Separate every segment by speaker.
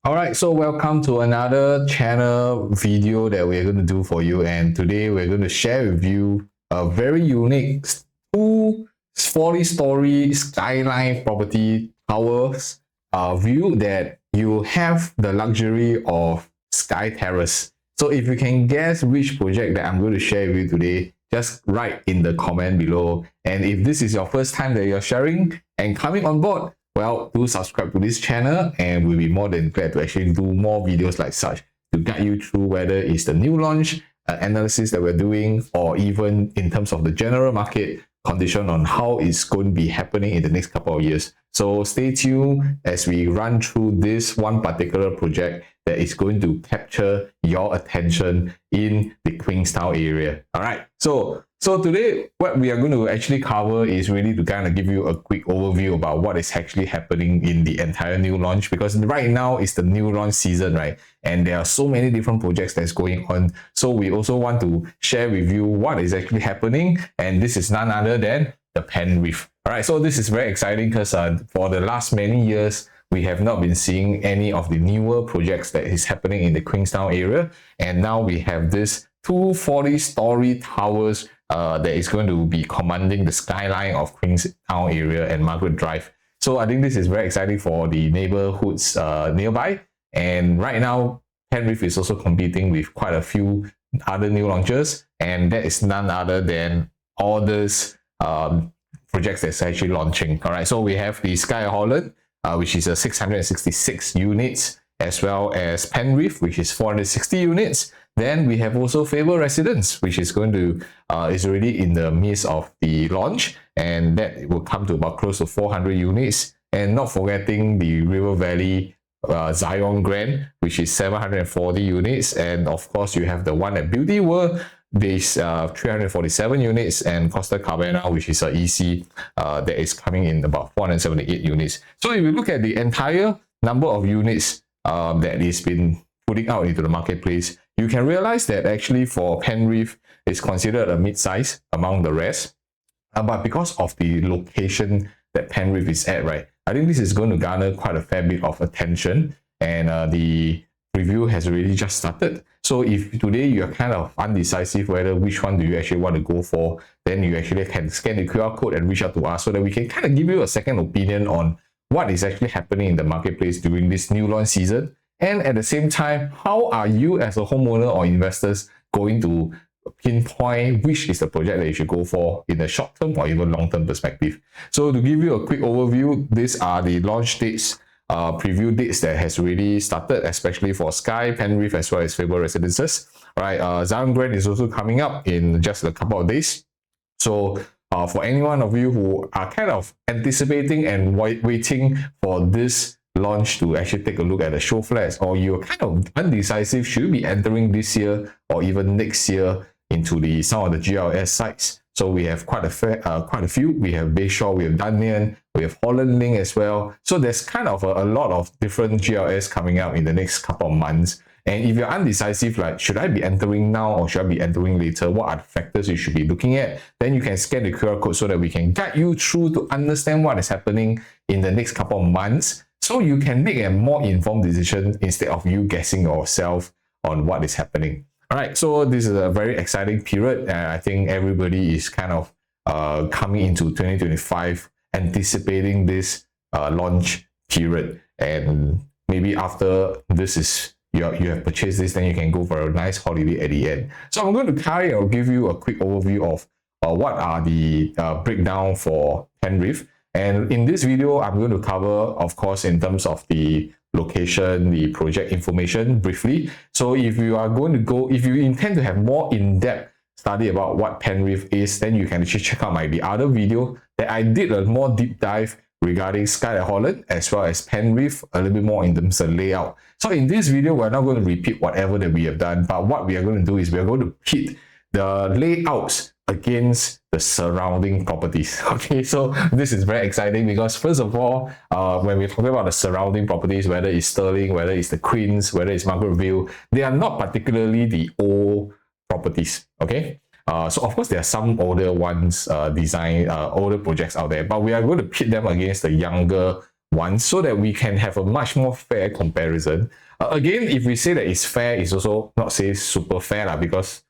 Speaker 1: Alright, so welcome to another channel video that we're going to do for you, and today we're going to share with you a very unique 40-story skyline property towers view that you have the luxury of sky terrace. So if you can guess which project that I'm going to share with you today, just write in the comment below. And if this is your first time that you're sharing and coming on board, well, do subscribe to this channel and we'll be more than glad to actually do more videos like such to guide you through whether it's the new launch analysis that we're doing, or even in terms of the general market condition on how it's going to be happening in the next couple of years. So stay tuned as we run through this one particular project that is going to capture your attention in the Queenstown area. All right. So today, what we are going to actually cover is really to kind of give you a quick overview about what is actually happening in the entire new launch, because right now is the new launch season, right? And there are so many different projects that's going on. So we also want to share with you what is actually happening. And this is none other than the Penrith. All right. So this is very exciting because for the last many years, we have not been seeing any of the newer projects that is happening in the Queenstown area. And now we have this 240-story towers that is going to be commanding the skyline of Queenstown area and Margaret Drive. So I think this is very exciting for the neighborhoods nearby. And right now, Penrith is also competing with quite a few other new launches. And that is none other than all these projects that's actually launching. All right, so we have the Sky Holland, which is a 666 units, as well as Penrith, which is 460 units. Then we have also Faber Residence, which is going to is already in the midst of the launch, and that will come to about close to 400 units. And not forgetting the River Valley Zion Grand, which is 740 units. And of course, you have the one at Beauty World, this 347 units, and Costa Cabana, which is a EC that is coming in about 478 units. So if you look at the entire number of units that is been putting out into the marketplace, you can realize that actually for Penrith, it's considered a mid-size among the rest. But because of the location that Penrith is at, right, I think this is going to garner quite a fair bit of attention, and the review has already just started. So if today you are kind of undecisive whether which one do you actually want to go for, then you actually can scan the QR code and reach out to us so that we can kind of give you a second opinion on what is actually happening in the marketplace during this new launch season. And at the same time, how are you as a homeowner or investors going to pinpoint which is the project that you should go for in the short term or even long term perspective? So to give you a quick overview, these are the launch dates, preview dates that has really started, especially for Sky, Penrith, as well as Faber Residences. All right, Zion Grand is also coming up in just a couple of days. So for any one of you who are kind of anticipating and waiting for this launch to actually take a look at the show flats, or you're kind of undecisive, should you be entering this year or even next year into some of the GLS sites. So we have quite a few. We have Bayshore, we have Dunyan, we have Holland Link as well. So there's kind of a lot of different GLS coming out in the next couple of months. And if you're undecisive, like, should I be entering now or should I be entering later? What are the factors you should be looking at? Then you can scan the QR code so that we can guide you through to understand what is happening in the next couple of months, so you can make a more informed decision instead of you guessing yourself on what is happening. All right, so this is a very exciting period. I think everybody is kind of coming into 2025 anticipating this launch period. And maybe after this is you have purchased this, then you can go for a nice holiday at the end. So I'm going to give you a quick overview of what are the breakdown for Penrith. And in this video, I'm going to cover, of course, in terms of the location, the project information briefly. So if you are going to if you intend to have more in-depth study about what Penrith is, then you can actually check out the other video that I did a more deep dive regarding Sky Holland as well as Penrith, a little bit more in terms of layout. So in this video, we're not going to repeat whatever that we have done, but what we are going to do is we are going to pit the layouts against the surrounding properties. Okay, so this is very exciting because first of all, when we're talking about the surrounding properties, whether it's Stirling, whether it's the Queens, whether it's Margaretville, they are not particularly the old properties. Okay, so of course there are some older ones, older projects out there, but we are going to pit them against the younger once so that we can have a much more fair comparison. Again, if we say that it's fair, it's also not say super fair lah, because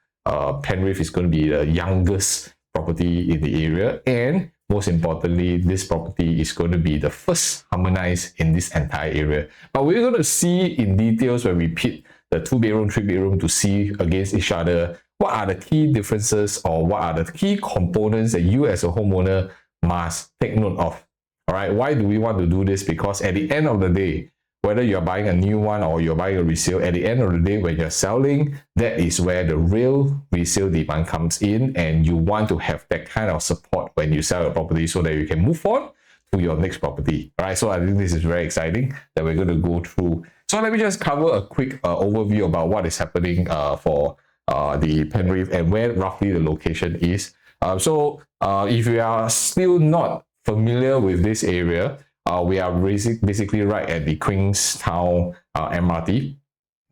Speaker 1: Penrith is going to be the youngest property in the area, and most importantly, this property is going to be the first harmonized in this entire area. But we're going to see in details when we pit the 2-bedroom, 3-bedroom to see against each other what are the key differences or what are the key components that you as a homeowner must take note of. All right, why do we want to do this? Because at the end of the day, whether you're buying a new one or you're buying a resale, at the end of the day, when you're selling, that is where the real resale demand comes in, and you want to have that kind of support when you sell your property so that you can move on to your next property. All right, so I think this is very exciting that we're going to go through. So let me just cover a quick overview about what is happening for the Penrith and where roughly the location is. If you are still not familiar with this area, we are basically right at the Queenstown MRT,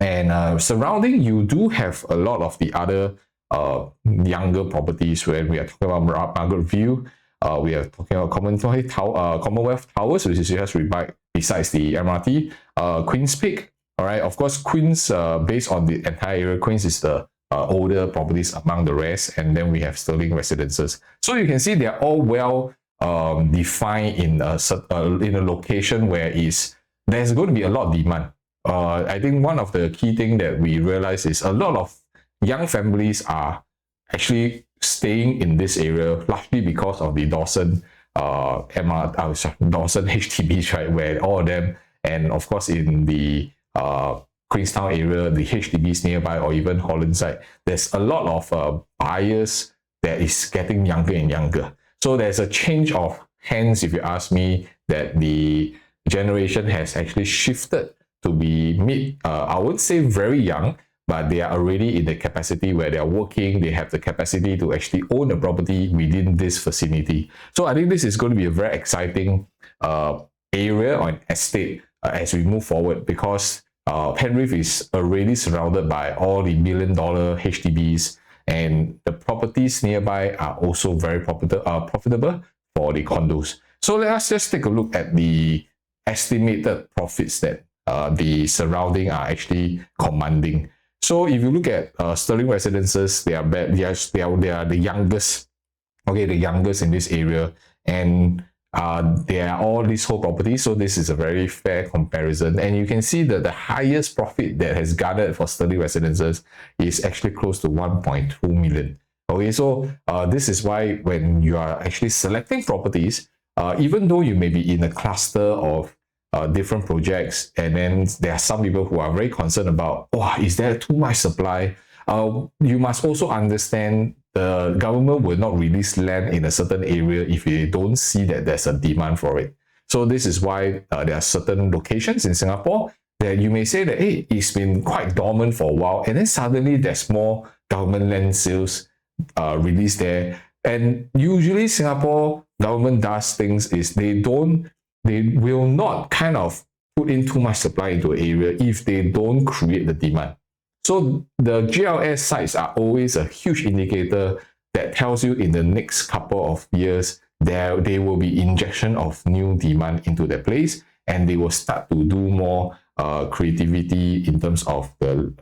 Speaker 1: and surrounding you do have a lot of the other younger properties. When we are talking about Margaretville, we are talking about Commonwealth Towers, which is just right besides the MRT. Queen's Peak, all right. Of course, Queen's, based on the entire area, Queen's is the older properties among the rest, and then we have Stirling residences. So you can see they are all well defined in a location where there's going to be a lot of demand. I think one of the key things that we realize is a lot of young families are actually staying in this area largely because of the Dawson Dawson HDBs, right, where all of them, and of course in the Queenstown area, the HDBs nearby, or even Hollandside, there's a lot of buyers that is getting younger and younger. So there's a change of hands, if you ask me, that the generation has actually shifted to be I would say very young, but they are already in the capacity where they are working, they have the capacity to actually own a property within this vicinity. So I think this is going to be a very exciting area or an estate as we move forward, because Penrith is already surrounded by all the $1 million HDBs, and the properties nearby are also very profitable for the condos. So let us just take a look at the estimated profits that the surrounding are actually commanding. So if you look at Stirling residences, they are the youngest, okay, the youngest in this area, and they are all leasehold properties. So this is a very fair comparison, and you can see that the highest profit that has garnered for Stirling residences is actually close to 1.2 million. Okay, so this is why when you are actually selecting properties, even though you may be in a cluster of different projects, and then there are some people who are very concerned about, is there too much supply? You must also understand the government will not release land in a certain area if they don't see that there's a demand for it. So this is why there are certain locations in Singapore that you may say that, hey, it's been quite dormant for a while, and then suddenly there's more government land sales released there. And usually Singapore government does things is they will not kind of put in too much supply into an area if they don't create the demand. So the GLS sites are always a huge indicator that tells you in the next couple of years there will be injection of new demand into the place, and they will start to do more creativity in terms of the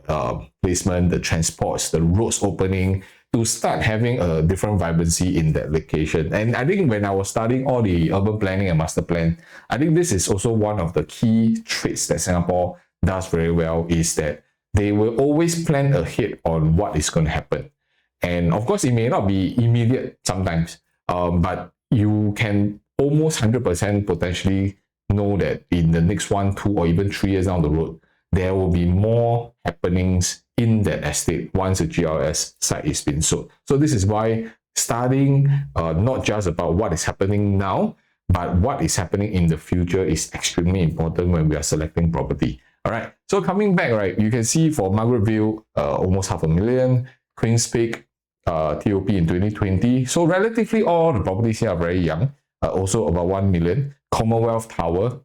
Speaker 1: placement, the transports, the roads opening, to start having a different vibrancy in that location. And I think when I was studying all the urban planning and master plan, I think this is also one of the key traits that Singapore does very well, is that they will always plan ahead on what is going to happen. And of course, it may not be immediate sometimes, but you can almost 100% potentially know that in the next 1, 2, or even 3 years down the road, there will be more happenings in that estate once the GLS site is being sold. So this is why studying not just about what is happening now, but what is happening in the future is extremely important when we are selecting property. All right, so coming back, right, you can see for Margaretville, almost 500,000, Queen's Peak, TOP in 2020. So relatively all the properties here are very young, also about 1 million. Commonwealth Tower,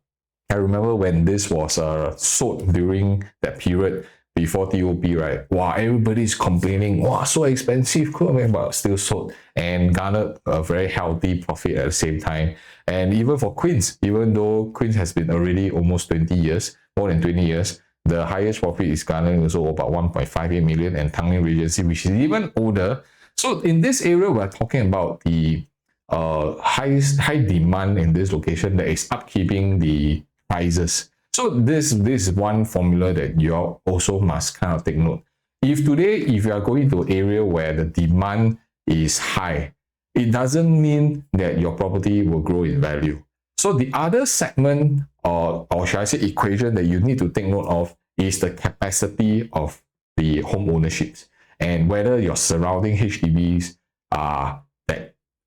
Speaker 1: I remember when this was sold during that period, before TOP, right? Wow, everybody's complaining, wow, so expensive, but still sold and garnered a very healthy profit at the same time. And even for Queens, even though Queens has been already almost 20 years, more than 20 years, the highest profit is garnering also about 1.58 million, and Tanglin Regency, which is even older. So in this area, we're talking about the high demand in this location that is upkeeping the prices. So this is one formula that you also must kind of take note. If you are going to an area where the demand is high, it doesn't mean that your property will grow in value. So the other segment, or should I say equation, that you need to take note of is the capacity of the home ownerships, and whether your surrounding HDBs are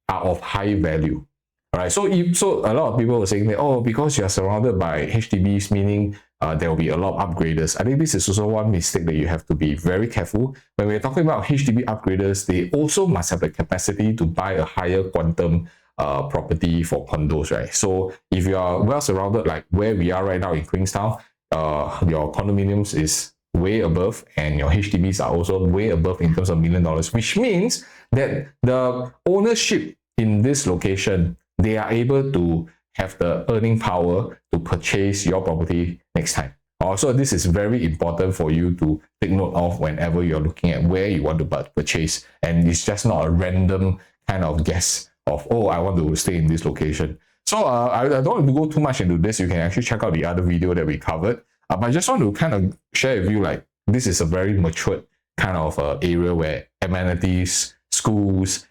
Speaker 1: of high value. All right, so a lot of people are saying that, oh, because you are surrounded by HDBs, meaning there will be a lot of upgraders. I think this is also one mistake that you have to be very careful. When we're talking about HDB upgraders, they also must have the capacity to buy a higher quantum property for condos, right? So if you are well surrounded, like where we are right now in Queenstown, your condominiums is way above, and your HDBs are also way above in terms of $1 million, which means that the ownership in this location, they are able to have the earning power to purchase your property next time. Also, this is very important for you to take note of whenever you're looking at where you want to purchase, and it's just not a random kind of guess of, oh, I want to stay in this location. So I don't want to go too much into this. You can actually check out the other video that we covered. But I just want to kind of share with you, like, this is a very matured kind of area where amenities, schools,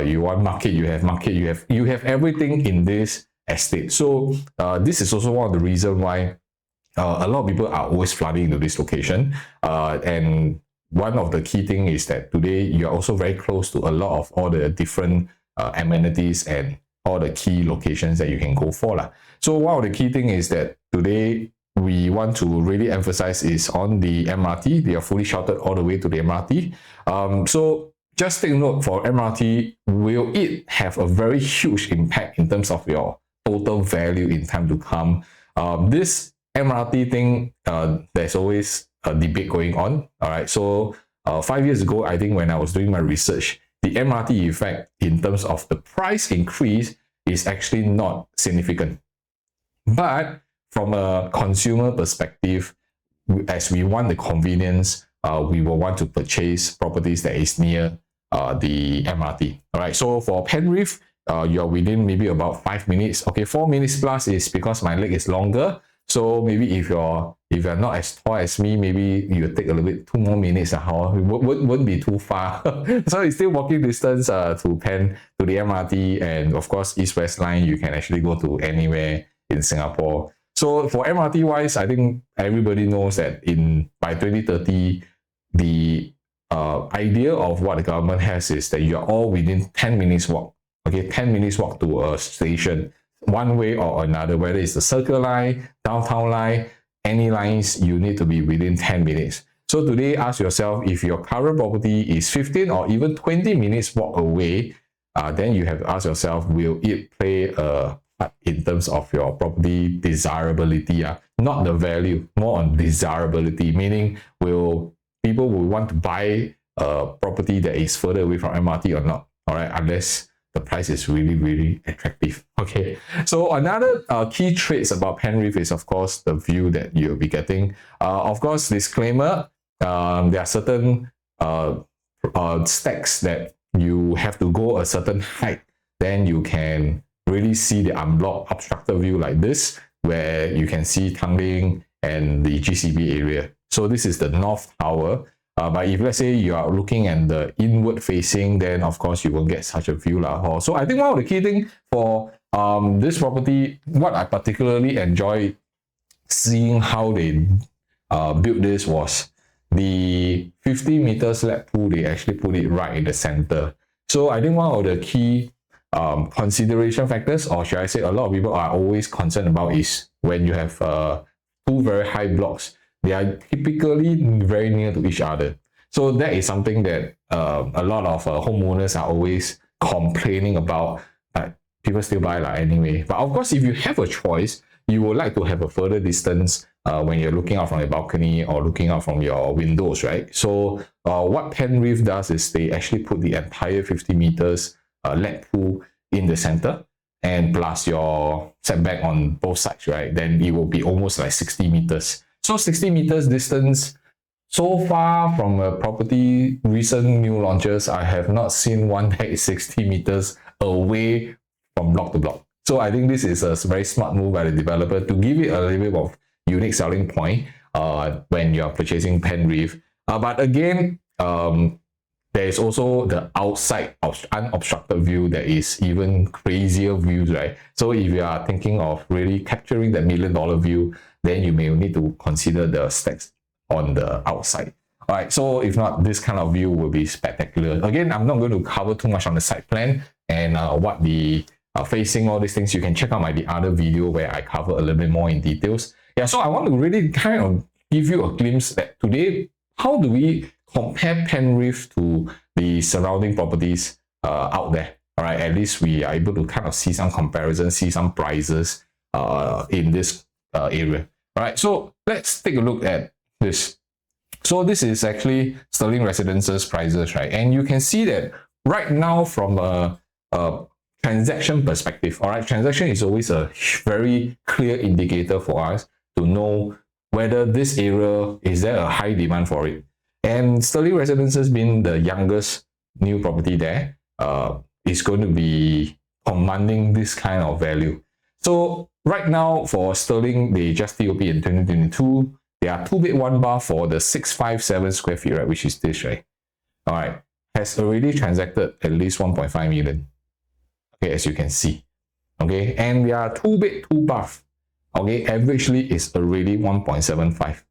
Speaker 1: you want market, you have everything in this estate. So this is also one of the reasons why a lot of people are always flooding into this location. And one of the key things is that today you're also very close to a lot of all the different amenities and all the key locations that you can go for. So one of the key things is that today we want to really emphasize is on the MRT. They are fully sheltered all the way to the MRT. So just take note, for MRT, will it have a very huge impact in terms of your total value in time to come? This MRT thing, there's always a debate going on. All right, so 5 years ago, I think when I was doing my research, the MRT effect in terms of the price increase is actually not significant. But from a consumer perspective, as we want the convenience, we will want to purchase properties that is near the MRT. All right, so for Penrith, you're within maybe about 5 minutes. Okay, 4 minutes plus is because my leg is longer. So maybe if you're not as tall as me, maybe you take a little bit 2 more minutes. It wouldn't be too far. So it's still walking distance to the MRT, and of course East-West line, you can actually go to anywhere in Singapore. So for MRT wise, I think everybody knows that by 2030, the idea of what the government has is that you're all within 10 minutes walk. Okay, 10 minutes walk to a station, one way or another, whether it's the Circle Line, Downtown Line, any lines, you need to be within 10 minutes. So today, ask yourself, if your current property is 15 or even 20 minutes walk away, then you have to ask yourself, will it play a in terms of your property desirability, not the value, more on desirability, meaning people will want to buy a property that is further away from MRT or not, all right, unless the price is really, really attractive. Okay, so another key traits about Penrith is, of course, the view that you'll be getting. Of course, disclaimer, there are certain stacks that you have to go a certain height, then you can really see the unblocked obstructed view like this, where you can see Tanglin and the GCB area. So this is the North Tower. But if let's say you are looking at the inward facing, then of course you won't get such a view. So I think one of the key things for this property, what I particularly enjoy seeing how they built this was the 50-meter slab pool. They actually put it right in the center. So I think one of the key consideration factors, or should I say a lot of people are always concerned about, is when you have two very high blocks, they are typically very near to each other. So that is something that a lot of homeowners are always complaining about, but people still buy anyway. But of course, if you have a choice, you would like to have a further distance when you're looking out from your balcony or looking out from your windows, right? So what Penrith does is they actually put the entire 50 meters LED pool in the center, and plus your setback on both sides, right? Then it will be almost like 60 meters. So 60 meters distance. So far from a property, recent new launches, I have not seen one that is 60 meters away from block to block. So I think this is a very smart move by the developer to give it a little bit of unique selling point when you're purchasing Penrith. But again, there is also the outside of unobstructed view that is even crazier views, right? So if you are thinking of really capturing that $1 million view, then you may need to consider the stacks on the outside. All right, so if not, this kind of view will be spectacular. Again, I'm not going to cover too much on the site plan and what the facing, all these things. You can check out the other video where I cover a little bit more in details. Yeah, so I want to really kind of give you a glimpse that today, how do we compare Penrith to the surrounding properties out there? All right, at least we are able to kind of see some comparisons, see some prices in this area. All right, so let's take a look at this. So this is actually Stirling Residences prices, right? And you can see that right now from a transaction perspective, all right, transaction is always a very clear indicator for us to know whether this area, is there a high demand for it? And Stirling Residences being the youngest new property there, is going to be commanding this kind of value. So right now for Stirling, they just TOP in 2022. There are 2 bed 1 bath for the 657 square feet, right, which is this, right? All right, has already transacted at least 1.5 million. Okay, as you can see. Okay, and there are 2 bed 2 bath. Okay, averagely is already 1.75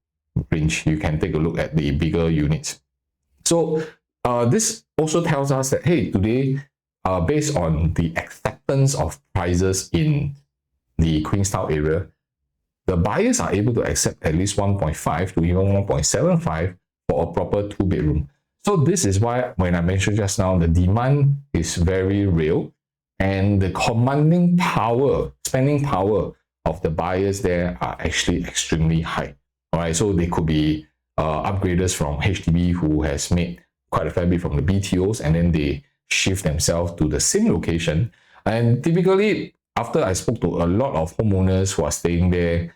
Speaker 1: range. You can take a look at the bigger units. So this also tells us that, hey, today, based on the acceptance of prices in the Queenstown area, the buyers are able to accept at least 1.5 to even 1.75 for a proper 2 bedroom. So this is why when I mentioned just now, the demand is very real and the commanding power, spending power of the buyers there are actually extremely high. All right, so they could be upgraders from HDB who has made quite a fair bit from the BTOs, and then they shift themselves to the same location. And typically, after I spoke to a lot of homeowners who are staying there,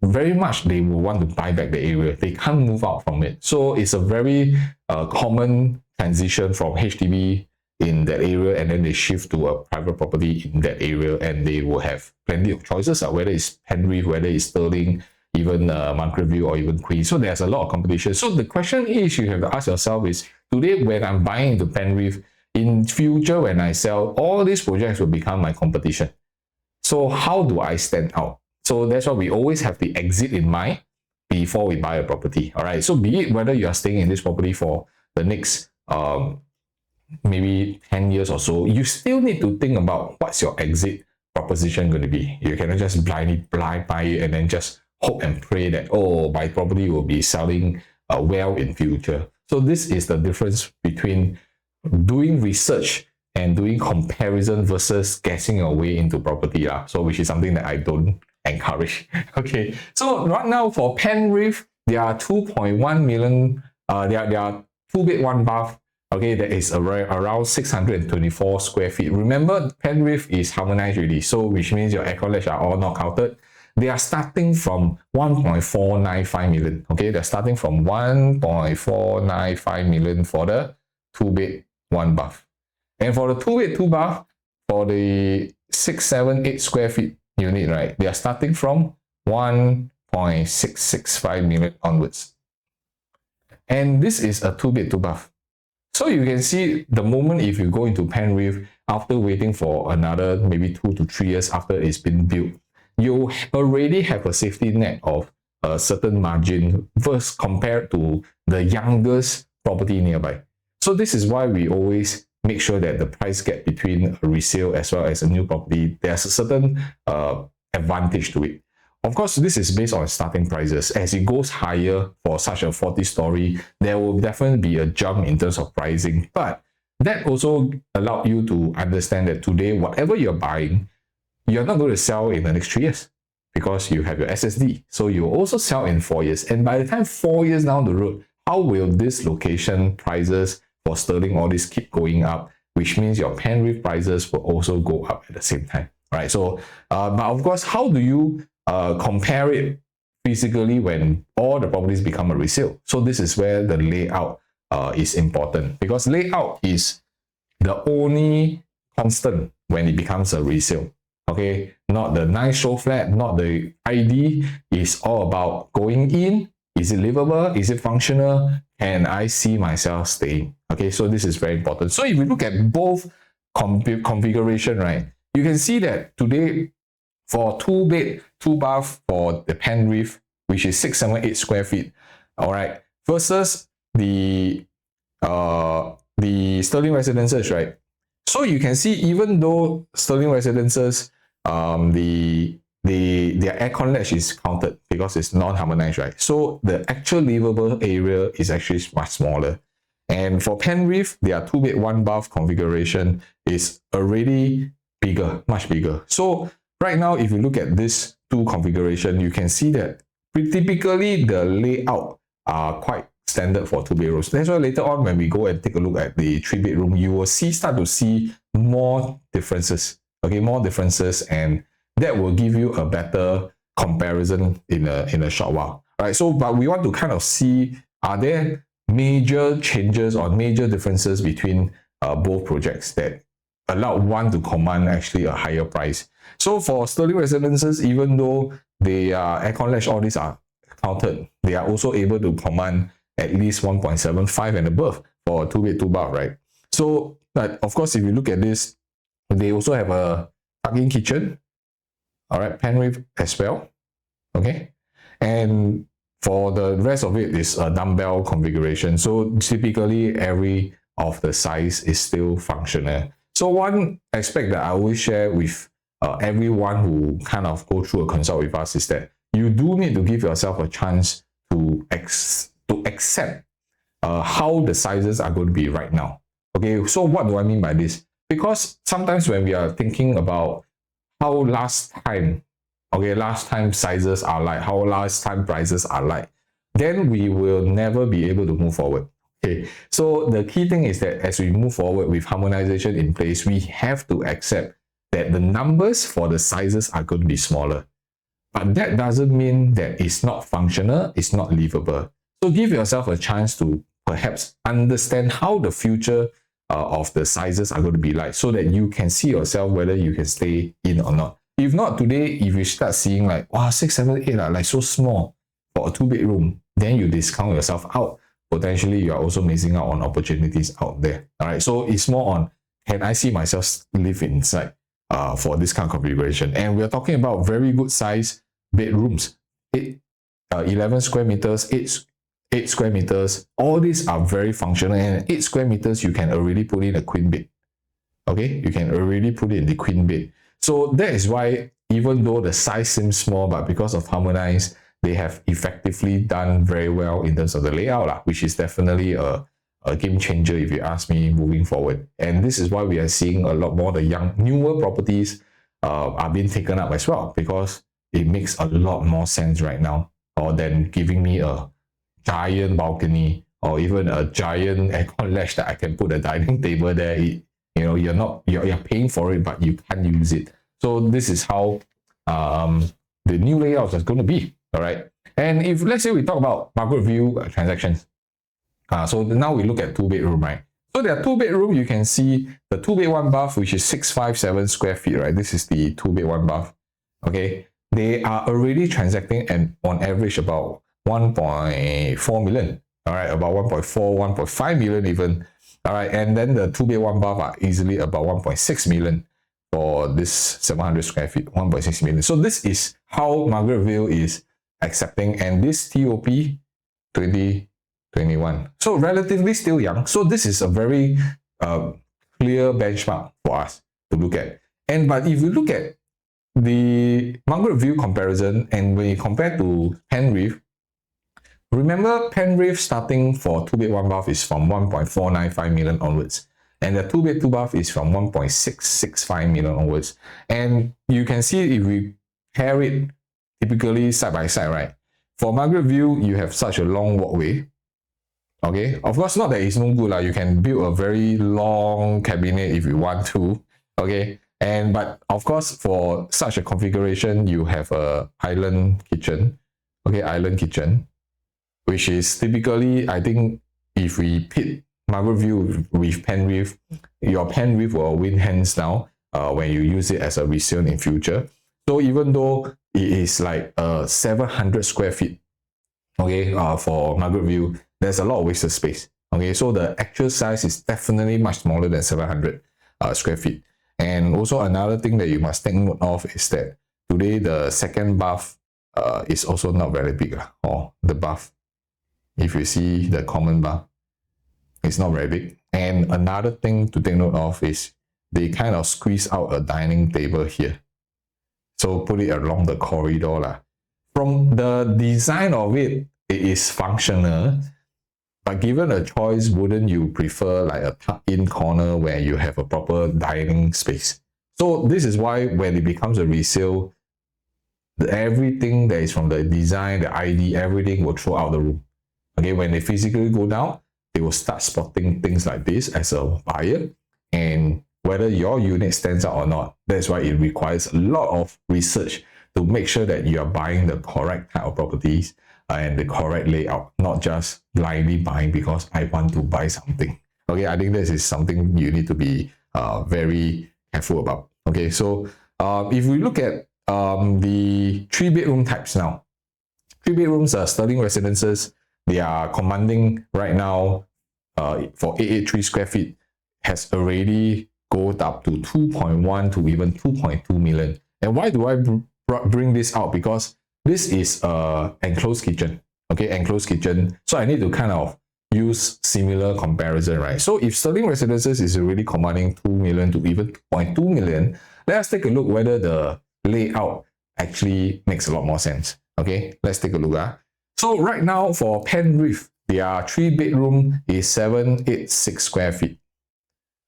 Speaker 1: very much they will want to buy back the area. They can't move out from it. So it's a very common transition from HDB in that area, and then they shift to a private property in that area, and they will have plenty of choices, whether it's Penrith, whether it's Stirling, even Margaretville, or even Queen. So there's a lot of competition. So the question is, you have to ask yourself is, today when I'm buying into Penrith, in future when I sell, all these projects will become my competition. So how do I stand out? So that's why we always have the exit in mind before we buy a property. All right. So be it whether you are staying in this property for the next maybe 10 years or so, you still need to think about what's your exit proposition going to be. You cannot just blindly buy it and then just hope and pray that, oh, my property will be selling well in future. So this is the difference between doing research and doing comparison versus guessing your way into property. So which is something that I don't encourage. Okay, so right now for Penrith, there are 2.1 million, there are 2 bed 1 bath. Okay, that is around 624 square feet. Remember, Penrith is harmonized already, so which means your aircon ledge are all not counted. They are starting from 1.495 million. Okay, they're starting from 1.495 million for the 2 bed 1 bath. And for the 2 bed 2 bath, for the 678 square feet unit, right, they are starting from 1.665 million onwards. And this is a 2 bed 2 bath. So you can see the moment if you go into Penrith after waiting for another maybe 2 to 3 years after it's been built, you already have a safety net of a certain margin versus compared to the youngest property nearby. So this is why we always make sure that the price gap between a resale as well as a new property, there's a certain advantage to it. Of course, this is based on starting prices. As it goes higher for such a 40-story, there will definitely be a jump in terms of pricing. But that also allows you to understand that today, whatever you're buying, you're not going to sell in the next 3 years. because you have your SSD. So you also sell in 4 years. And by the time 4 years down the road, how will this location prices for Stirling, all this keep going up, which means your Penrith prices will also go up at the same time, right? So, but of course, how do you compare it physically when all the properties become a resale? So this is where the layout is important, because layout is the only constant when it becomes a resale. Okay, not the nice show flat, not the ID. It's all about going in. Is it livable? Is it functional? Can I see myself staying? Okay, so this is very important. So if we look at both configuration, right, you can see that today for 2-bed, 2-bath for the Penrith, which is 678 square feet, all right, versus the Stirling residences, right? So you can see, even though Stirling residences, their aircon ledge is counted because it's non-harmonized, right? So the actual livable area is actually much smaller. And for Penrith, their 2-bed, 1-bath configuration is already bigger, much bigger. So right now, if you look at this two configuration, you can see that typically the layout are quite standard for 2-bedrooms. That's why later on, when we go and take a look at the 3-bedroom, you will start to see more differences. Okay, more differences, and that will give you a better comparison in a short while. All right, so but we want to kind of see, are there major changes or major differences between both projects that allow one to command actually a higher price. So for Stirling residences, even though they are aircon ledge, all these are counted, they are also able to command at least 1.75 and above for 2-bed, 2-bath, right? So, but of course, if you look at this, they also have a tuck-in kitchen, all right, Penrith as well, okay? And for the rest of it is a dumbbell configuration. So typically every of the size is still functional. So one aspect that I always share with everyone who kind of go through a consult with us is that you do need to give yourself a chance to accept how the sizes are going to be right now. Okay, so what do I mean by this? Because sometimes when we are thinking about how last time sizes are like, how last time prices are like, then we will never be able to move forward. Okay, so the key thing is that as we move forward with harmonization in place, we have to accept that the numbers for the sizes are going to be smaller. But that doesn't mean that it's not functional, it's not livable. So give yourself a chance to perhaps understand how the future of the sizes are going to be like, so that you can see yourself whether you can stay in or not. If not today, if you start seeing like, wow, 6, 7, 8 are like so small for a 2-bedroom, then you discount yourself out. Potentially, you are also missing out on opportunities out there. All right, so it's more on, can I see myself live inside for this kind of configuration? And we're talking about very good size bedrooms, 11 square meters, 8 square meters. All these are very functional, and 8 square meters, you can already put in a queen bed. Okay, you can already put it in the queen bed. So that is why, even though the size seems small, but because of Harmonized, they have effectively done very well in terms of the layout, which is definitely a game changer if you ask me moving forward. And this is why we are seeing a lot more the newer properties are being taken up as well, because it makes a lot more sense right now, or than giving me a giant balcony or even a giant aircon ledge that I can put a dining table there. You're paying for it, but you can't use it. So this is how the new layout is going to be. All right. And if let's say we talk about Margaretville transactions, so now we look at 2-bedroom, right? So there are 2-bedroom. You can see the 2-bed, 1-bath, which is 657 square feet, right? This is the 2-bed, 1-bath. Okay, they are already transacting and on average about 1.4 million. All right, about 1.4, 1.5 million even. All right, and then the 2-bed, 1-bath are easily about 1.6 million for this 700 square feet, 1.6 million. So this is how Margaretville is accepting, and this TOP 2021. So relatively still young. So this is a very clear benchmark for us to look at. But if you look at the Margaretville comparison, and when you compare to Penrith, remember Penrith starting for 2-bed, 1-bath is from 1.495 million onwards. And the 2-bed, 2-bath is from 1.665 million onwards. And you can see if we pair it typically side by side, right? For Margaretville, you have such a long walkway. Okay, of course, not that it's no good. You can build a very long cabinet if you want to. Okay, but of course, for such a configuration, you have a island kitchen. Okay, island kitchen, which is typically, I think, if we pit Margaretville with Penrith, your Penrith will win hands down when you use it as a resale in future. So even though it is like 700 square feet, okay, for Margaretville, there's a lot of wasted space. Okay, so the actual size is definitely much smaller than 700 square feet. And also another thing that you must take note of is that today the second bath is also not very big, or the bath. If you see the common bath, it's not very big. And another thing to take note of is they kind of squeeze out a dining table here. So put it along the corridor. From the design of it, it is functional. But given a choice, wouldn't you prefer like a tuck-in corner where you have a proper dining space? So this is why when it becomes a resale, everything that is from the design, the ID, everything will throw out the room. Okay, when they physically go down, they will start spotting things like this as a buyer, and whether your unit stands out or not. That's why it requires a lot of research to make sure that you are buying the correct type of properties and the correct layout, not just blindly buying because I want to buy something. Okay, I think this is something you need to be very careful about. Okay, so if we look at the 3-bedroom types now, 3 bedrooms are Stirling residences. They are commanding right now for 883 square feet has already gone up to 2.1 to even 2.2 million. And why do I bring this out? Because this is a enclosed kitchen. Okay, enclosed kitchen. So I need to kind of use similar comparison, right? So if Stirling residences is already commanding 2 million to even 2.2 million, let us take a look whether the layout actually makes a lot more sense. Okay, let's take a look. So right now for Penrith, their 3-bedroom is 786 square feet.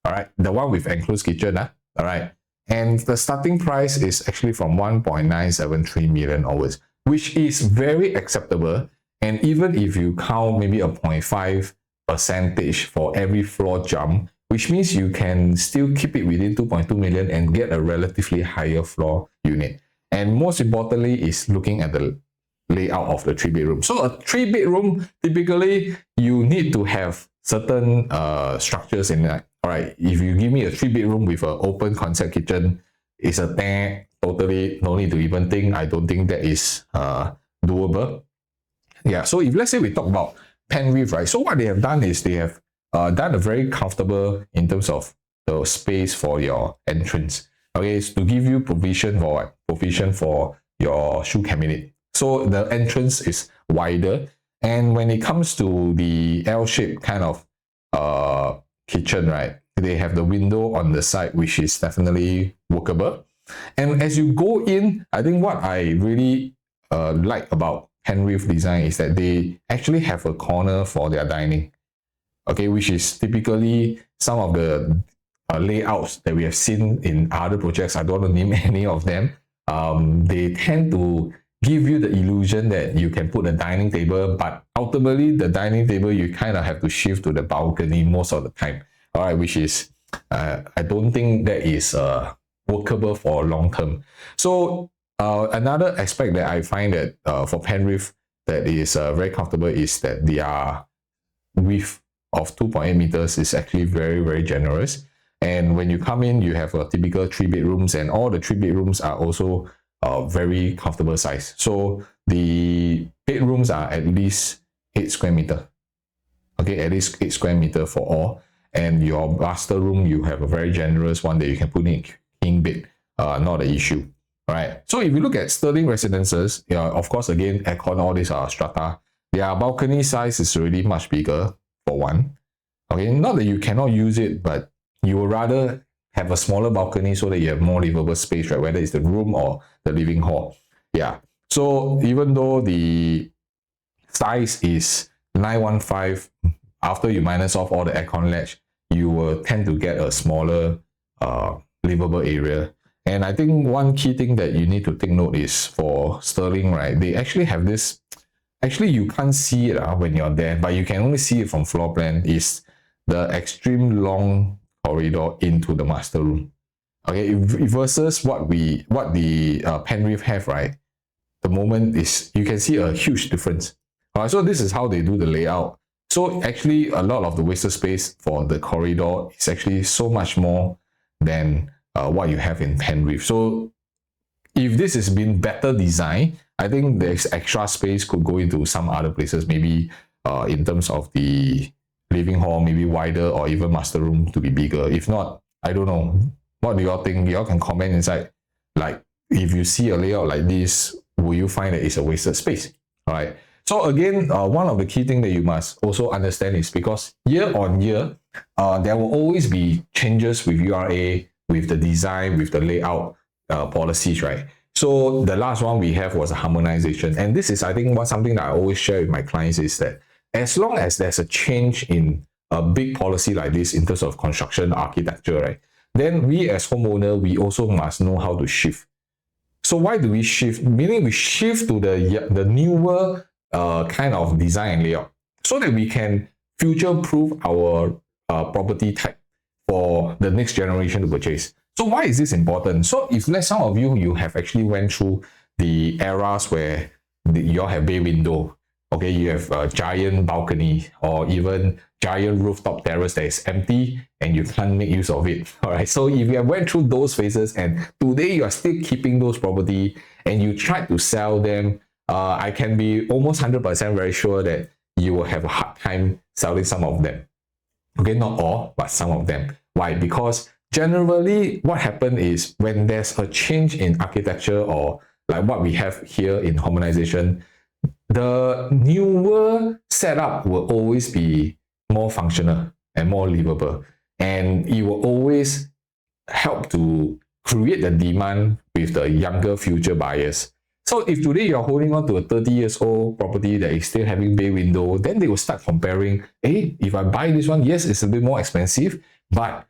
Speaker 1: All right, the one with enclosed kitchen. All right, and the starting price is actually from 1.973 million onwards, which is very acceptable. And even if you count maybe a 0.5% for every floor jump, which means you can still keep it within 2.2 million and get a relatively higher floor unit. And most importantly is looking at the layout of the 3-bedroom. So a 3-bedroom, typically you need to have certain structures in it. All right, if you give me a 3-bedroom with an open concept kitchen, it's a 10, totally no need to even think. I don't think that is doable. Yeah, so if let's say we talk about Penrith, right? So what they have done is they have done a very comfortable in terms of the space for your entrance. Okay, so to give you provision for what? Provision for your shoe cabinet. So the entrance is wider, and when it comes to the L-shaped kind of kitchen, right? They have the window on the side, which is definitely workable. And as you go in, I think what I really like about Penrith design is that they actually have a corner for their dining. Okay, which is typically some of the layouts that we have seen in other projects. I don't want to name any of them. They tend to give you the illusion that you can put a dining table, but ultimately the dining table you kind of have to shift to the balcony most of the time. All right, which is I don't think that is workable for long term. So another aspect that I find that for Penrith that is very comfortable is that their width of 2.8 meters is actually very, very generous. And when you come in, you have a typical 3 bedrooms, and all the 3 bedrooms are also very comfortable size. So the bedrooms are at least 8 square meter. Okay, at least 8 square meter for all. And your master room, you have a very generous one that you can put in king bed. Not an issue. All right. So if you look at Stirling residences, of course, again, aircon, all these are strata. Their balcony size is already much bigger for one. Okay, not that you cannot use it, but you would rather have a smaller balcony so that you have more livable space, right? Whether it's the room or the living hall. Yeah. So even though the size is 915, after you minus off all the aircon ledge, you will tend to get a smaller livable area. And I think one key thing that you need to take note is for Stirling, right? They actually have this, actually you can't see it when you're there, but you can only see it from floor plan, is the extreme long corridor into the master room. Okay, versus what the Penrith have, right? The moment is, you can see a huge difference. So this is how they do the layout. So actually a lot of the wasted space for the corridor is actually so much more than what you have in Penrith. So if this has been better designed, I think the extra space could go into some other places, maybe in terms of the living hall, maybe wider, or even master room to be bigger. If not, I don't know. What do y'all think? Y'all can comment inside. Like, if you see a layout like this, will you find that it's a wasted space? All right. So again, one of the key things that you must also understand is because year on year, there will always be changes with URA, with the design, with the layout policies, right? So the last one we have was a harmonization. And this is, I think, something that I always share with my clients is that as long as there's a change in a big policy like this in terms of construction architecture, right, then we as homeowner, we also must know how to shift. So why do we shift? Meaning we shift to the newer kind of design and layout so that we can future-proof our property type for the next generation to purchase. So why is this important? So if some of you have actually went through the eras where you all have bay window, okay, you have a giant balcony or even giant rooftop terrace that is empty and you can't make use of it. All right. So if you have went through those phases and today you are still keeping those property and you try to sell them, I can be almost 100% very sure that you will have a hard time selling some of them. Okay, not all, but some of them. Why? Because generally what happens is when there's a change in architecture or like what we have here in harmonization, the newer setup will always be more functional and more livable. And it will always help to create the demand with the younger future buyers. So if today you're holding on to a 30 years old property that is still having bay window, then they will start comparing, hey, if I buy this one, yes, it's a bit more expensive, but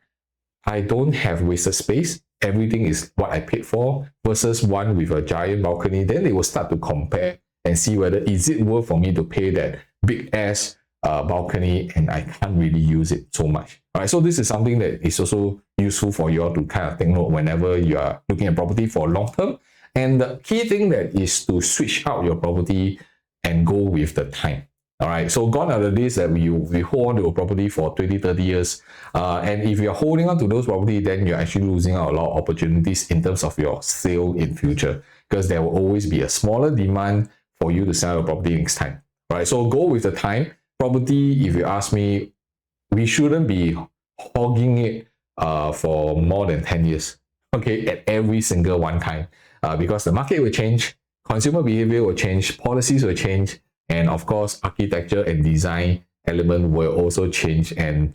Speaker 1: I don't have wasted space. Everything is what I paid for versus one with a giant balcony. Then they will start to compare and see whether is it worth for me to pay that big ass balcony and I can't really use it so much. All right, so this is something that is also useful for you all to kind of take note whenever you are looking at property for long term. And the key thing that is to switch out your property and go with the time. All right, so gone are the days that we hold on to a property for 20, 30 years. And if you're holding on to those property, then you're actually losing out a lot of opportunities in terms of your sale in future, because there will always be a smaller demand for you to sell your property next time. All right, so go with the time. Property, if you ask me, we shouldn't be hogging it for more than 10 years, okay, at every single one time. Because the market will change, consumer behavior will change, policies will change, and of course, architecture and design element will also change. And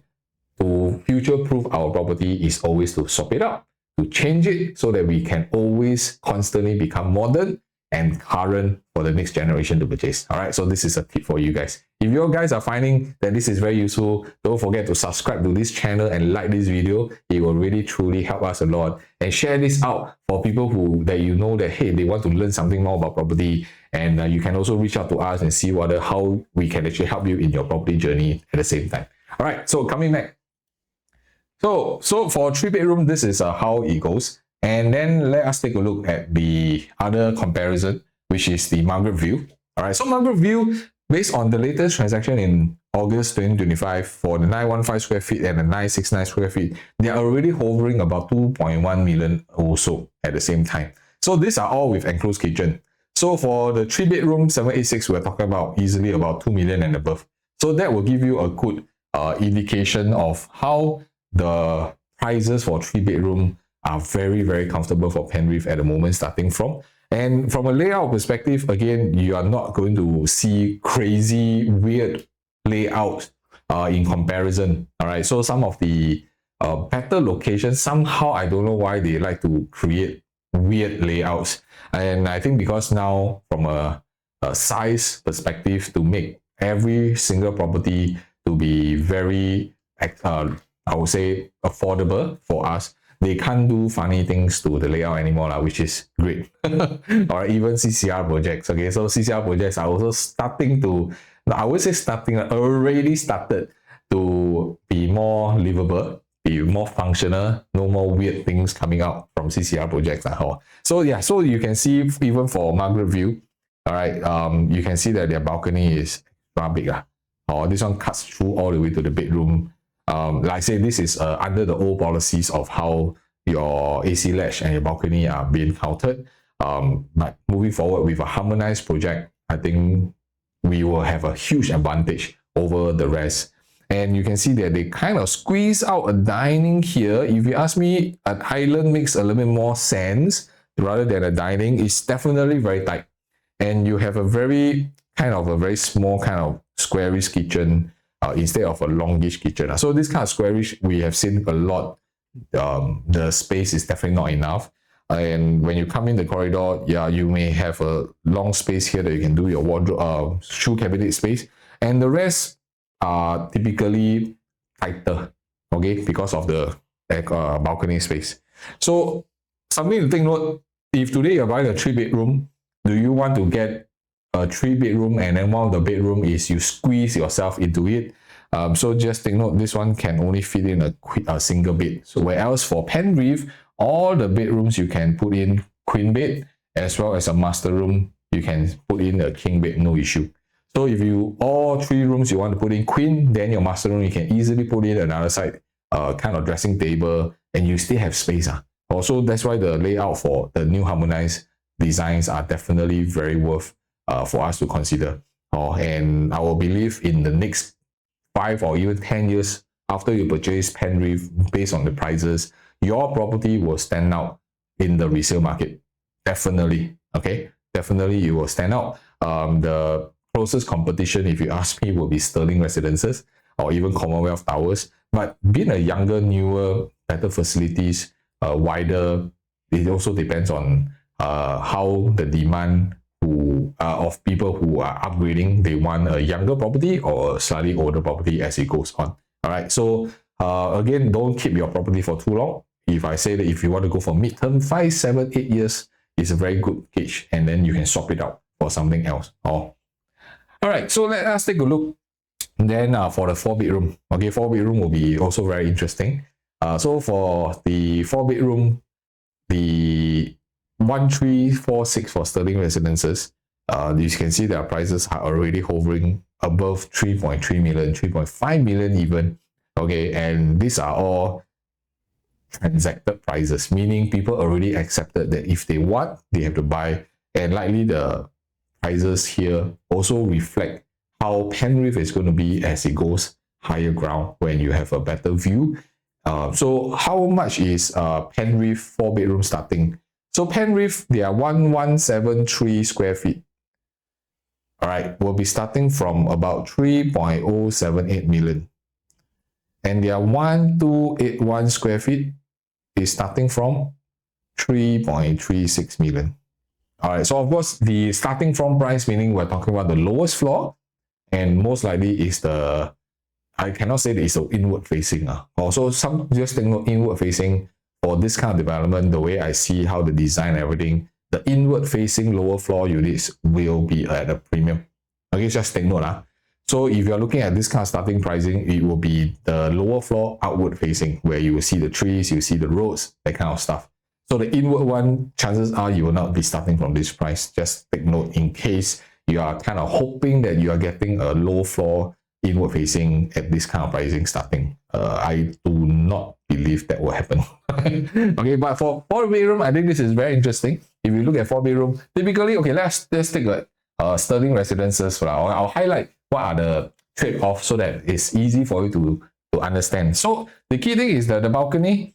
Speaker 1: to future-proof our property is always to swap it up, to change it so that we can always constantly become modern and current for the next generation to purchase. All right, so this is a tip for you guys. If you guys are finding that this is very useful, don't forget to subscribe to this channel and like this video. It will really truly help us a lot. And share this out for people that you know that, hey, they want to learn something more about property. And you can also reach out to us and see how we can actually help you in your property journey at the same time. All right, so coming back. So for 3-bedroom, this is how it goes. And then let us take a look at the other comparison, which is the Margaretville. All right, so Margaretville, based on the latest transaction in August 2025 for the 915 square feet and the 969 square feet, they are already hovering about 2.1 million also at the same time. So these are all with enclosed kitchen. So for the 3-bedroom 786, we're talking about easily about 2 million and above. So that will give you a good indication of how the prices for 3-bedroom are very, very comfortable for Penrith at the moment starting from. And from a layout perspective, again, you are not going to see crazy, weird layout in comparison. All right, so some of the better locations, somehow I don't know why they like to create weird layouts. And I think because now from a size perspective, to make every single property to be very I would say affordable for us, they can't do funny things to the layout anymore, which is great. Or even CCR projects. Okay, so CCR projects are also starting to, I would say starting, already started to be more livable, be more functional, no more weird things coming out from CCR projects. So yeah, so you can see even for Margaretville, all right, you can see that their balcony is rather big. This one cuts through all the way to the bedroom. Like I say, this is under the old policies of how your AC latch and your balcony are being counted. But moving forward with a harmonized project, I think we will have a huge advantage over the rest. And you can see that they kind of squeeze out a dining here. If you ask me, an island makes a little bit more sense rather than a dining. It's definitely very tight. And you have a very small kind of squarish kitchen instead of a longish kitchen. So this kind of squarish, we have seen a lot. The space is definitely not enough. And when you come in the corridor, yeah, you may have a long space here that you can do your wardrobe, shoe cabinet space. And the rest are typically tighter, okay, because of the balcony space. So something to take note, if today you're buying a 3-bedroom, do you want to get a 3-bedroom and then one of the bedroom is you squeeze yourself into it? So just take note, this one can only fit in a single bed. So whereas for Penrith, all the bedrooms you can put in queen bed, as well as a master room, you can put in a king bed, no issue. So if you, all 3 rooms you want to put in queen, then your master room, you can easily put in another side, kind of dressing table, and you still have space. Also, that's why the layout for the new harmonized designs are definitely very worth for us to consider. And I will believe in the next 5 or even 10 years after you purchase Penrith, based on the prices, your property will stand out in the resale market. Definitely, okay? Definitely you will stand out. The closest competition, if you ask me, will be Stirling Residences or even Commonwealth Towers. But being a younger, newer, better facilities, wider, it also depends on how the demand of people who are upgrading, they want a younger property or a slightly older property as it goes on. All right, so again, don't keep your property for too long. If I say that if you want to go for midterm, 5, 7, 8 years is a very good gauge, and then you can swap it out for something else. All right, so let us take a look then for the 4-bedroom. Okay, 4-bedroom will be also very interesting. So for the 4-bedroom, the 1346 for Stirling Residences, you can see their prices are already hovering above 3.3 million, 3.5 million even. Okay, and these are all transacted prices, meaning people already accepted that if they want, they have to buy. And likely the prices here also reflect how Penrith is going to be as it goes higher ground when you have a better view. So how much is Penrith 4-bedroom starting? So Penrith, they are 1173 square feet. All right, will be starting from about 3.078 million. And their 1281 square feet is starting from 3.36 million. All right, so of course, the starting from price, meaning we're talking about the lowest floor, and most likely is the, I cannot say that it's the inward facing. Also, some just take note, inward facing for this kind of development, the way I see how the design and everything, the inward facing lower floor units will be at a premium. Okay, just take note. So if you're looking at this kind of starting pricing, it will be the lower floor outward facing, where you will see the trees, you see the roads, that kind of stuff. So the inward one, chances are you will not be starting from this price. Just take note in case you are kind of hoping that you are getting a low floor inward facing at this kind of pricing starting. I do not believe that will happen. Okay, but for 4-bedroom, I think this is very interesting. If you look at 4-bedroom, typically, okay, let's take a Stirling Residences for now. I'll highlight what are the trade-offs so that it's easy for you to understand. So the key thing is that the balcony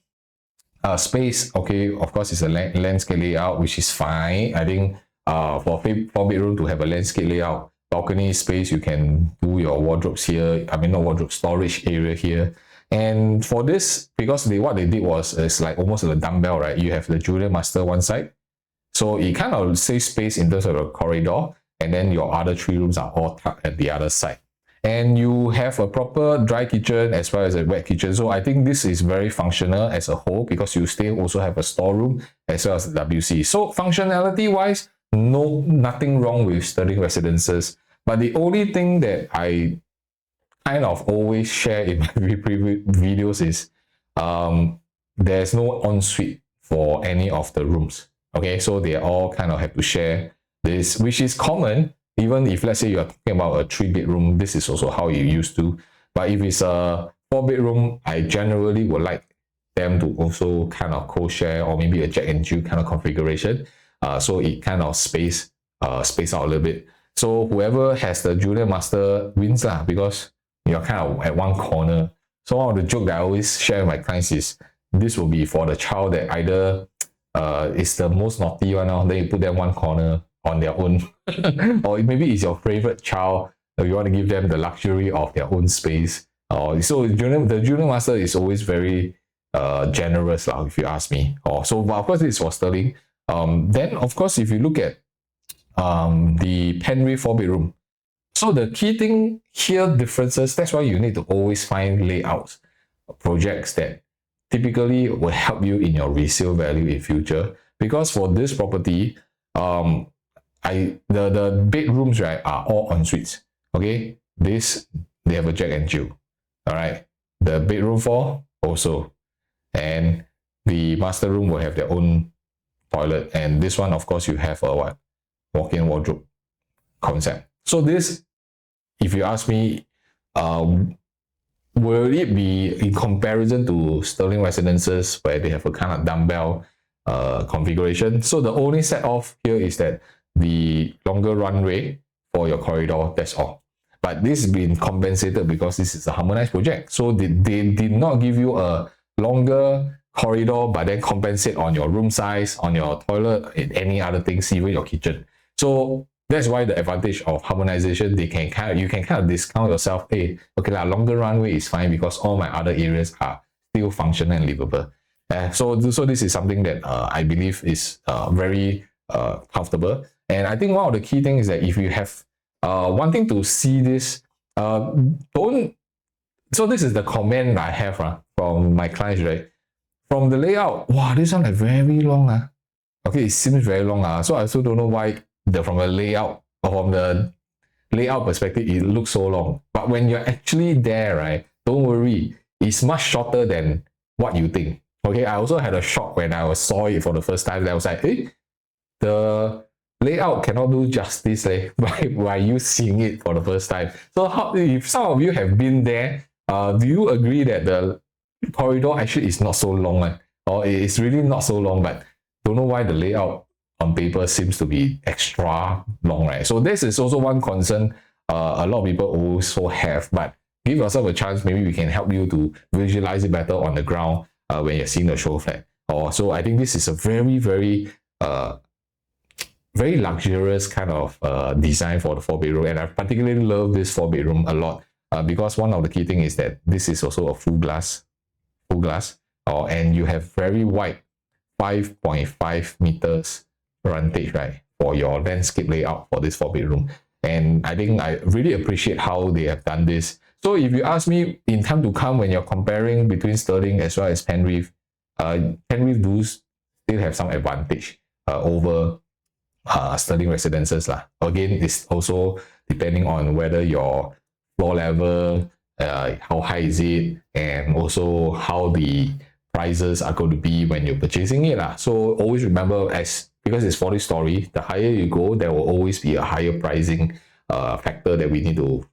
Speaker 1: space, okay, of course, it's a landscape layout, which is fine. I think for 4-bedroom to have a landscape layout, balcony space, you can do your wardrobes here. I mean, not wardrobe, storage area here. And for this, because what they did was, it's like almost like a dumbbell, right? You have the junior master one side. So it kind of saves space in terms of the corridor. And then your other 3 rooms are all tucked at the other side. and you have a proper dry kitchen as well as a wet kitchen. So I think this is very functional as a whole, because you still also have a storeroom as well as a WC. So functionality wise, nothing wrong with Stirling residences. But the only thing that I kind of always share in my previous videos is there's no ensuite for any of the rooms. Okay, so they all kind of have to share this, which is common. Even if, let's say, you're talking about a 3-bedroom, this is also how you used to. But if it's a 4-bedroom, I generally would like them to also kind of co-share, or maybe a Jack and Jill kind of configuration. So it kind of space out a little bit. So whoever has the junior master wins lah, because you're kind of at one corner. So one of the joke that I always share with my clients is, this will be for the child that either is the most naughty one, or then you put them one corner on their own, or maybe it's your favorite child, you want to give them the luxury of their own space. So the junior master is always very generous, if you ask me. So of course this is for Stirling. Then of course, if you look at the Penrith 4-bedroom, so the key thing here, differences, that's why you need to always find layouts, projects that typically will help you in your resale value in future. Because for this property, the bedrooms, right, are all en suites. Okay, they have a Jack and Jill. All right, the bedroom 4 also, and the master room will have their own toilet, and this one, of course, you have a walk-in wardrobe concept. So this, if you ask me, will it be in comparison to Stirling residences where they have a kind of dumbbell configuration? So the only set off here is that the longer runway for your corridor, that's all. But this has been compensated because this is a harmonized project. So they did not give you a longer corridor, but then compensate on your room size, on your toilet, and any other things, even your kitchen. So that's why the advantage of harmonization, you can kind of discount yourself. Hey, okay, longer runway is fine because all my other areas are still functional and livable. So this is something that I believe is very comfortable. And I think one of the key things is that if you have wanting to see this, so this is the comment I have from my clients, right? From the layout, wow, this one is very long. Okay, it seems very long. So I also don't know why from the layout, or from the layout perspective, it looks so long. But when you're actually there, right, don't worry, it's much shorter than what you think. Okay, I also had a shock when I saw it for the first time. I was like, hey, the layout cannot do justice by you seeing it for the first time. So if some of you have been there, do you agree that the corridor actually is not so long, or it's really not so long, but don't know why the layout on paper seems to be extra long, right? So this is also one concern a lot of people also have, but give yourself a chance. Maybe we can help you to visualize it better on the ground when you're seeing the show flat. So I think this is a very, very very luxurious kind of design for the 4-bedroom, and I particularly love this 4-bedroom a lot because one of the key things is that this is also a full glass, and you have very wide 5.5 meters frontage, right, for your landscape layout for this 4-bedroom. And I think I really appreciate how they have done this. So if you ask me, in time to come, when you're comparing between Stirling as well as Penrith, Penrith does still have some advantage over Stirling residences. Again, it's also depending on whether your floor level, how high is it, and also how the prices are going to be when you're purchasing it. So always remember, because it's 40-story, the higher you go, there will always be a higher pricing factor that we need to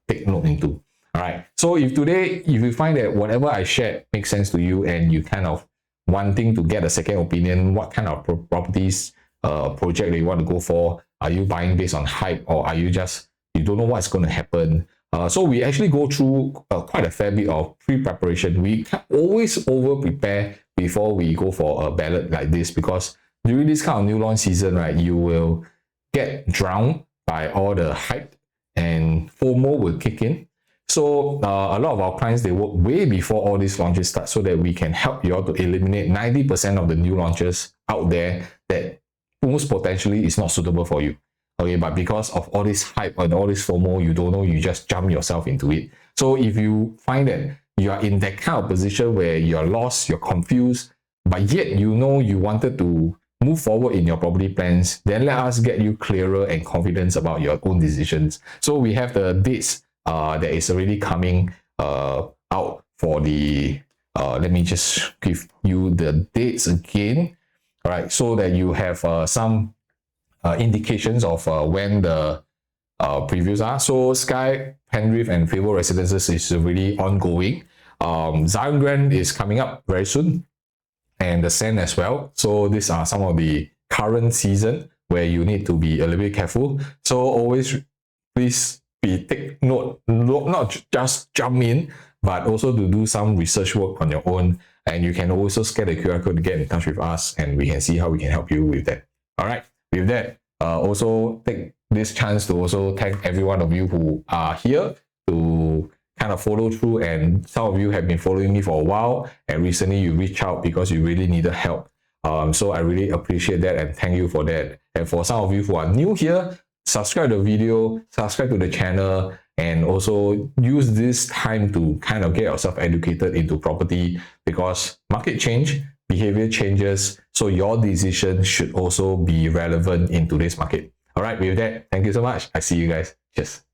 Speaker 1: take note into. All right. So if you find that whatever I shared makes sense to you, and you kind of wanting to get a second opinion, what kind of properties project that you want to go for, are you buying based on hype, or are you don't know what's going to happen? So we actually go through quite a fair bit of pre-preparation. We can always over-prepare before we go for a ballot like this, because during this kind of new launch season, right, you will get drowned by all the hype, and FOMO will kick in. So a lot of our clients, they work way before all these launches start, so that we can help you all to eliminate 90% of the new launches out there that most potentially is not suitable for you. Okay, but because of all this hype and all this FOMO, you don't know, you just jump yourself into it. So if you find that you are in that kind of position where you're lost, you're confused, but yet you know you wanted to move forward in your property plans, then let us get you clearer and confidence about your own decisions. So we have the dates that is already coming out for the let me just give you the dates again. All right, so that you have some indications of when the previews are. So Sky, Penrith, and Faber residences is really ongoing. Zion Grand is coming up very soon, and the Sand as well. So these are some of the current season where you need to be a little bit careful. So always please take note, not just jump in, but also to do some research work on your own. And you can also scan the QR code to get in touch with us, and we can see how we can help you with that. All right, with that, also take this chance to also thank every one of you who are here to kind of follow through, and some of you have been following me for a while, and recently you reached out because you really needed help. So I really appreciate that and thank you for that. And for some of you who are new here, subscribe to the video, subscribe to the channel, and also use this time to kind of get yourself educated into property, because market change, behavior changes, so your decision should also be relevant in today's market. All right, with that, thank you so much. I see you guys. Cheers.